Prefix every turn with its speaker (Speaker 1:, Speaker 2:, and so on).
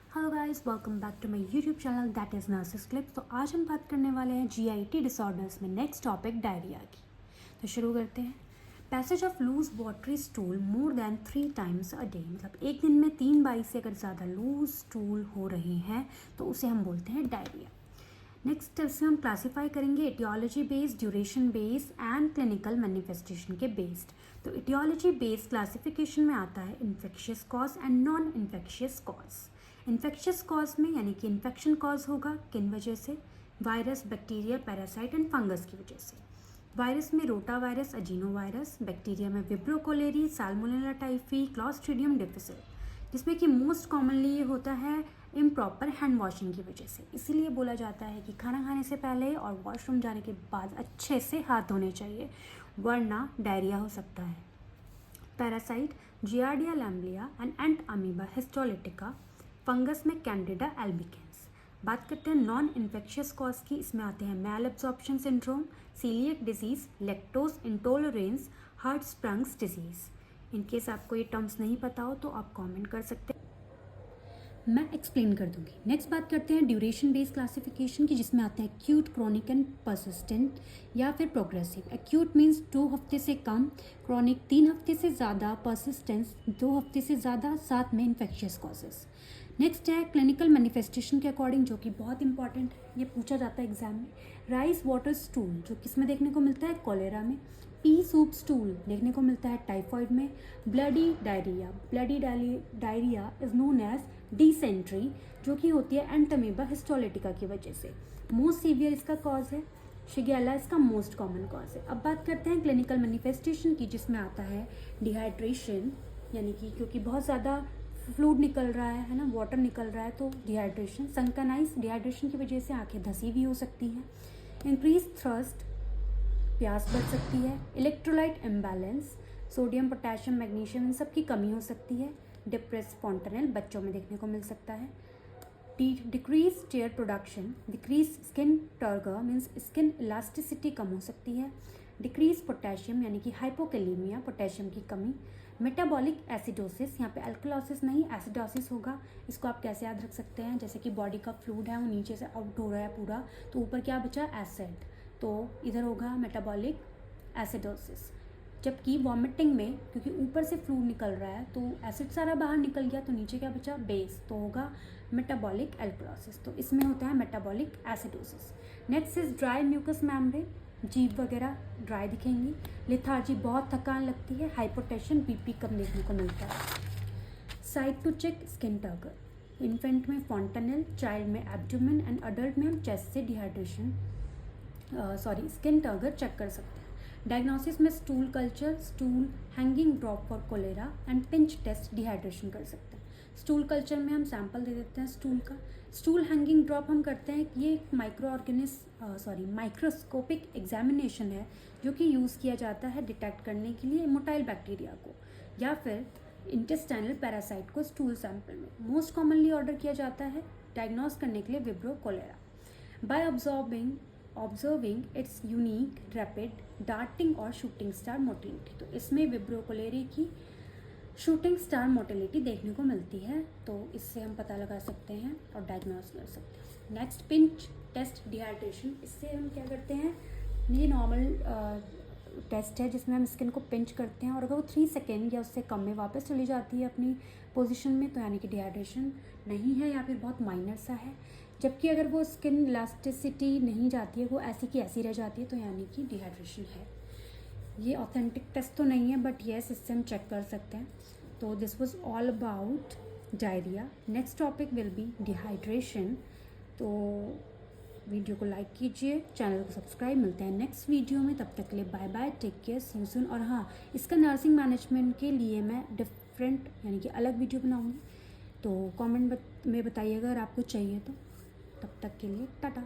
Speaker 1: Hello guys, welcome back to my YouTube channel that is nurses clips. तो आज हम बात करने वाले हैं जीआईटी डिसऑर्डर्स में नेक्स्ट टॉपिक डायरिया की। तो शुरू करते हैं। Passage of loose watery stool more than 3 times a day, मतलब एक दिन में 3 बार से अगर ज़्यादा लूज स्टूल हो रहे हैं तो उसे हम बोलते हैं डायरिया। नेक्स्ट इसमें हम क्लासीफाई करेंगे aetiology based, duration based and clinical manifestation के बेस्ड। तो एटियोलॉजी बेस्ड क्लासिफिकेशन में आता है infectious cause and non infectious cause. Infectious cause में यानी कि इन्फेक्शन कॉज होगा किन वजह से? Virus, bacteria, parasite and fungus की वजह से। वायरस में रोटा वायरस, अजीनो वायरस। बैक्टीरिया में Vibrio cholerae, Salmonella typhi, Clostridium difficile, जिसमें कि मोस्ट कॉमनली ये होता है इम्प्रॉपर हैंड वॉशिंग की वजह से। इसीलिए बोला जाता है कि खाना खाने से पहले और वॉशरूम जाने के बाद अच्छे से हाथ धोने चाहिए, वरना डायरिया हो सकता है। Parasite, giardia lamblia and Entamoeba histolytica. Fungus में कैंडिडा एल्बिकेंस। बात करते हैं नॉन इन्फेक्शियस कॉज की। इसमें आते हैं malabsorption syndrome, coeliac disease, lactose intolerance, हार्ट स्प्रंग्स डिजीज। इनकेस आपको ये टर्म्स नहीं पता हो तो आप कमेंट कर सकते हैं, मैं एक्सप्लेन कर दूंगी। नेक्स्ट बात करते हैं ड्यूरेशन बेस्ड क्लासिफिकेशन की, जिसमें आते हैं एक्यूट, क्रॉनिक एंड परसिस्टेंट या फिर प्रोग्रेसिव। एक्यूट मीन्स 2 हफ्ते से कम, क्रॉनिक 3 हफ्ते से ज़्यादा, परसिस्टेंस 2 हफ्ते से ज़्यादा, साथ में इन्फेक्शियस कॉजेस। नेक्स्ट है क्लिनिकल मैनिफेस्टेशन के अकॉर्डिंग, जो कि बहुत इंपॉर्टेंट है, ये पूछा जाता है एग्जाम में। राइस वाटर स्टूल जो किसमें देखने को मिलता है? कॉलेरा में। पी सूप स्टूल देखने को मिलता है टाइफॉइड में। Bloody diarrhoea, diarrhoea is known as dysentery, जो कि होती है एंटमीबा हिस्टोलिटिका की वजह से। मोस्ट सीवियर इसका कॉज है शिगेला, इसका मोस्ट कॉमन कॉज है। अब बात करते हैं क्लिनिकल मैनिफेस्टेशन की, जिसमें आता है डिहाइड्रेशन, यानी कि क्योंकि बहुत ज़्यादा फ्लूइड निकल रहा है ना, वाटर निकल रहा है, तो डिहाइड्रेशन। संकनाइज, डिहाइड्रेशन की वजह से आंखें धसी भी हो सकती हैं। इंक्रीज थ्रस्ट, प्यास बढ़ सकती है। Electrolyte imbalance, sodium, potassium, magnesium, इन सब की कमी हो सकती है। डिप्रेस फॉन्टनेल बच्चों में देखने को मिल सकता है। Decrease tear production, decrease skin turgor means skin elasticity कम हो सकती है। डिक्रीज पोटेशियम यानी कि हाइपोकैलेमिया, पोटेशियम की कमी। मेटाबॉलिक एसिडोसिस, यहाँ पे अल्कलोसिस नहीं एसिडोसिस होगा। इसको आप कैसे याद रख सकते हैं? जैसे कि बॉडी का फ्लूइड है वो नीचे से आउट हो रहा है पूरा, तो ऊपर क्या बचा? एसिड, तो इधर होगा मेटाबॉलिक एसिडोसिस। जबकि वॉमिटिंग में क्योंकि ऊपर से फ्लूइड निकल रहा है तो एसिड सारा बाहर निकल गया, तो नीचे क्या बचा? बेस, तो होगा मेटाबॉलिक एल्कलोसिस। तो इसमें होता है metabolic acidosis. Next is dry mucous membrane, जीभ वगैरह ड्राई दिखेंगी। लिथार्जी, बहुत थकान लगती है। हाइपोटेंशन, बीपी कम देखने को मिलता है। Site to check skin turgor, infant में फॉन्टनेल, चाइल्ड में एब्डोमेन एंड अडल्ट में हम चेस्ट से डिहाइड्रेशन स्किन टर्गर चेक कर सकते हैं। डायग्नोसिस में stool culture, stool hanging drop for cholera and pinch test dehydration कर सकते हैं। स्टूल कल्चर में हम सैंपल दे देते हैं स्टूल का। स्टूल हैंगिंग ड्रॉप हम करते हैं, ये एक माइक्रोस्कोपिक एग्जामिनेशन है जो कि यूज़ किया जाता है डिटेक्ट करने के लिए मोटाइल बैक्टीरिया को या फिर इंटेस्टाइनल पैरासाइट को स्टूल सैंपल में। मोस्ट कॉमनली ऑर्डर किया जाता है डायग्नोस करने के लिए Vibrio cholera by observing its unique rapid darting और शूटिंग स्टार मोटिलिटी। तो इसमें विब्रो कोलेरी की शूटिंग स्टार मोटिलिटी देखने को मिलती है, तो इससे हम पता लगा सकते हैं और डायग्नोस कर सकते हैं। नेक्स्ट पिंच टेस्ट डिहाइड्रेशन, इससे हम क्या करते हैं? ये नॉर्मल टेस्ट है जिसमें हम स्किन को पिंच करते हैं और अगर वो 3 सेकेंड या उससे कम में वापस चली जाती है अपनी पोजीशन में, तो यानी कि डिहाइड्रेशन नहीं है या फिर बहुत माइनर सा है। जबकि अगर वो स्किन इलास्टिसिटी नहीं जाती है, वो ऐसी की ऐसी रह जाती है, तो यानी कि डिहाइड्रेशन है। ये ऑथेंटिक टेस्ट तो नहीं है, बट येस इससे हम चेक कर सकते हैं। तो this was all about diarrhoea. Next topic will be dehydration. तो वीडियो को लाइक कीजिए, चैनल को सब्सक्राइब। मिलते हैं नेक्स्ट वीडियो में, तब तक के लिए bye bye, take care, see you soon. और हाँ, इसका नर्सिंग मैनेजमेंट के लिए मैं डिफरेंट यानी कि अलग वीडियो बनाऊँगी, तो कमेंट में बताइएगा अगर आपको चाहिए तो। तब तक के लिए टाटा।